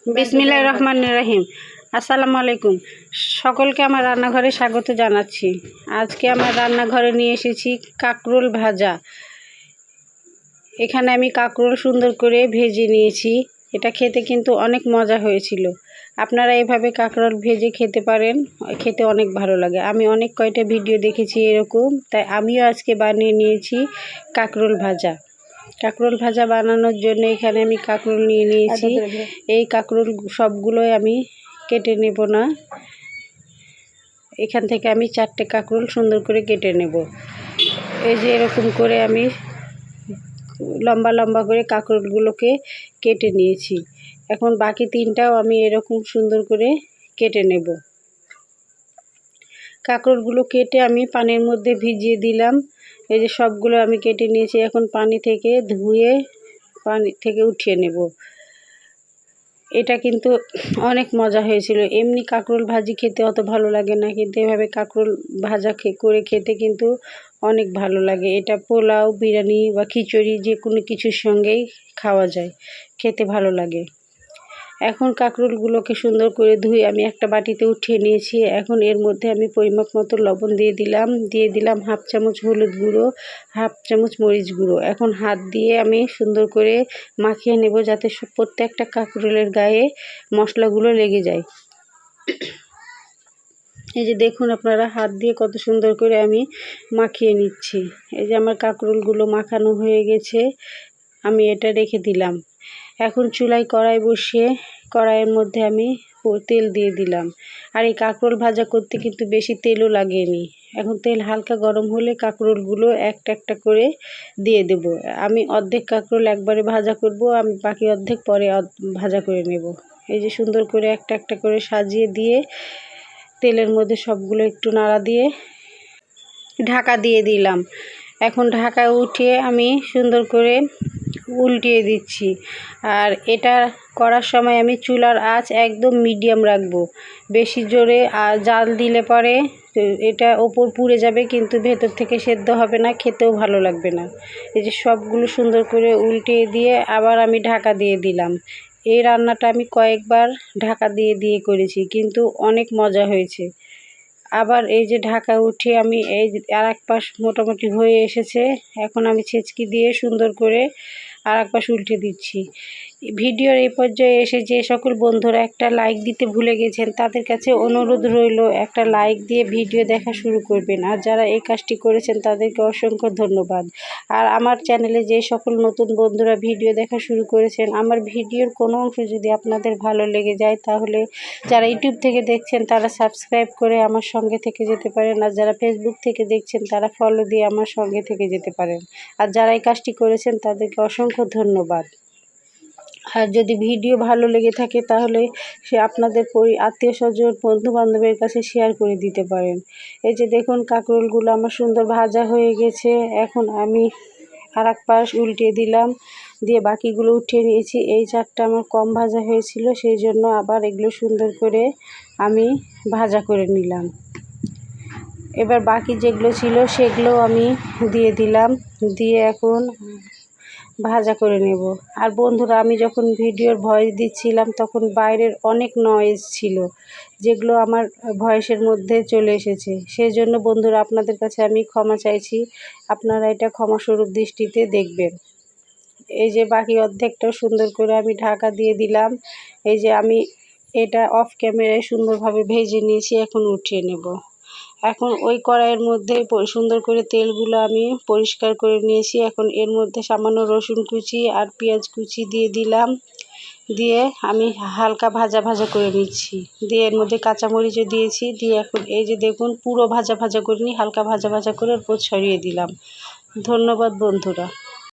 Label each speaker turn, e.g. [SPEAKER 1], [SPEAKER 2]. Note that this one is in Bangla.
[SPEAKER 1] বিসমিল্লাহির রহমানির রহিম। আসসালামু আলাইকুম। সকলকে আমার রান্নাঘরে স্বাগত জানাচ্ছি। আজকে আমার রান্নাঘরে নিয়ে এসেছি কাঁকরোল ভাজা। এখানে আমি কাঁকরোল সুন্দর করে ভেজে নিয়েছি। এটা খেতে কিন্তু অনেক মজা হয়েছিল। আপনারা এভাবে কাঁকরোল ভেজে খেতে পারেন, খেতে অনেক ভালো লাগে। আমি অনেক কয়টা ভিডিও দেখেছি এরকম, তাই আমিও আজকে বানিয়ে নিয়েছি কাঁকরোল ভাজা। কাঁকরোল ভাজা বানানোর জন্য এখানে আমি কাঁকরোল নিয়ে নিয়েছি। এই কাঁকরোল সবগুলোই আমি কেটে নেব না, এখান থেকে আমি 4টে কাঁকরোল সুন্দর করে কেটে নেব। এই যে এরকম করে আমি লম্বা লম্বা করে কাঁকরোলগুলোকে কেটে নিয়েছি। এখন বাকি 3টাও আমি এরকম সুন্দর করে কেটে নেব। কাঁকরোলগুলো কেটে আমি পানির মধ্যে ভিজিয়ে দিলাম। এই যে সবগুলো আমি কেটে নিয়েছি। এখন পানি থেকে ধুয়ে পানি থেকে উঠিয়ে নেব। এটা কিন্তু অনেক মজা হয়েছিল। এমনি কাঁকরোল ভাজি খেতে অত ভালো লাগে না, কিন্তু এভাবে কাঁকরোল ভাজা করে খেতে কিন্তু অনেক ভালো লাগে। এটা পোলাও, বিরিয়ানি বা খিচুড়ি যে কোনো কিছুর সঙ্গেই খাওয়া যায়, খেতে ভালো লাগে। এখন কাঁকরোলগুলোকে সুন্দর করে ধুয়ে আমি একটা বাটিতে উঠিয়ে নিয়েছি। এখন এর মধ্যে আমি পরিমাপ মতো লবণ দিয়ে দিলাম 1/2 চামচ হলুদ গুঁড়ো, 1/2 চামচ মরিচ গুঁড়ো। এখন হাত দিয়ে আমি সুন্দর করে মাখিয়ে নেব, যাতে প্রত্যেকটা কাঁকরোলের গায়ে মশলাগুলো লেগে যায়। এই যে দেখুন আপনারা, হাত দিয়ে কত সুন্দর করে আমি মাখিয়ে নিচ্ছি। এই যে আমার কাঁকরোলগুলো মাখানো হয়ে গেছে, আমি এটা রেখে দিলাম। এখন চুলায় কড়াই বসিয়ে কড়াইয়ের মধ্যে আমি তেল দিয়ে দিলাম। আর এই কাঁকরোল ভাজা করতে কিন্তু বেশি তেলও লাগেনি। এখন তেল হালকা গরম হলে কাঁকরোলগুলো একটা একটা করে দিয়ে দেব। আমি অর্ধেক কাঁকরোল একবারে ভাজা করব, আমি বাকি অর্ধেক পরে ভাজা করে নেব। এই যে সুন্দর করে একটা একটা করে সাজিয়ে দিয়ে তেলের মধ্যে সবগুলো একটু নাড়া দিয়ে ঢাকা দিয়ে দিলাম। এখন ঢাকা উঠিয়ে আমি সুন্দর করে উল্টিয়ে দিচ্ছি। আর এটা করার সময় আমি চুলার আঁচ একদম মিডিয়াম রাখবো। বেশি জোরে জাল দিলে পরে এটা ওপর পুড়ে যাবে, কিন্তু ভেতর থেকে সেদ্ধ হবে না, খেতেও ভালো লাগবে না। এই যে সবগুলো সুন্দর করে উল্টিয়ে দিয়ে আবার আমি ঢাকা দিয়ে দিলাম। এই রান্নাটা আমি কয়েকবার ঢাকা দিয়ে করেছি, কিন্তু অনেক মজা হয়েছে। আবার এই যে ঢাকা উঠিয়ে আমি এই আর এক পাশ মোটামুটি হয়ে এসেছে। এখন আমি ছেঁচকি দিয়ে সুন্দর করে আর এক পাশ উল্টে দিচ্ছি। ভিডিওর এই পর্যায়ে এসে যে সকল বন্ধুরা একটা লাইক দিতে ভুলে গেছেন, তাদের কাছে অনুরোধ রইল একটা লাইক দিয়ে ভিডিও দেখা শুরু করবেন। আর যারা এই কাজটি করেছেন তাদেরকে অসংখ্য ধন্যবাদ। আর আমার চ্যানেলে যে সকল নতুন বন্ধুরা ভিডিও দেখা শুরু করেছেন, আমার ভিডিওর কোনো অংশ যদি আপনাদের ভালো লেগে যায়, তাহলে যারা ইউটিউব থেকে দেখছেন তারা সাবস্ক্রাইব করে আমার সঙ্গে থেকে যেতে পারেন। আর যারা ফেসবুক থেকে দেখছেন তারা ফলো দিয়ে আমার সঙ্গে থেকে যেতে পারেন। আর যারা এই কাজটি করেছেন তাদেরকে অসংখ্য ধন্যবাদ। আর যদি ভিডিও ভালো লেগে থাকে তাহলে সে আপনাদের আত্মীয় স্বজন, বন্ধু বান্ধবের কাছে শেয়ার করে দিতে পারেন। এই যে দেখুন কাঁকরোলগুলো আমার সুন্দর ভাজা হয়ে গেছে। এখন আমি আর এক পাশ উল্টে দিলাম, দিয়ে বাকিগুলো উঠিয়ে নিয়েছি। এই 4টা আমার কম ভাজা হয়েছিল, সেই জন্য আবার এগুলো সুন্দর করে আমি ভাজা করে নিলাম। এবার বাকি যেগুলো ছিল সেগুলো আমি দিয়ে দিলাম, দিয়ে এখন ভাজা করে নেব। আর বন্ধুরা, আমি যখন ভিডিওর ভয়েস দিচ্ছিলাম তখন বাইরের অনেক নয়েজ ছিল, যেগুলো আমার ভয়েসের মধ্যে চলে এসেছে। সেই জন্য বন্ধুরা, আপনাদের কাছে আমি ক্ষমা চাইছি, আপনারা এটা ক্ষমাস্বরূপ দৃষ্টিতে দেখবেন। এই যে বাকি অর্ধেকটাও সুন্দর করে আমি ঢাকা দিয়ে দিলাম। এই যে আমি এটা অফ ক্যামেরায় সুন্দরভাবে ভেজে নিয়েছি, এখন উঠিয়ে নেব। এখন ওই কড়াইয়ের মধ্যে সুন্দর করে তেলগুলো আমি পরিষ্কার করে নিয়েছি। এখন এর মধ্যে সামান্য রসুন কুচি আর পেঁয়াজ কুচি দিয়ে দিলাম, দিয়ে আমি হালকা ভাজা ভাজা করে নিচ্ছি। দিয়ে এর মধ্যে কাঁচামরিচও দিয়েছি, দিয়ে এখন এই যে দেখুন পুরো ভাজা ভাজা করিনি, হালকা ভাজা ভাজা করে ওর উপর ছড়িয়ে দিলাম। ধন্যবাদ বন্ধুরা।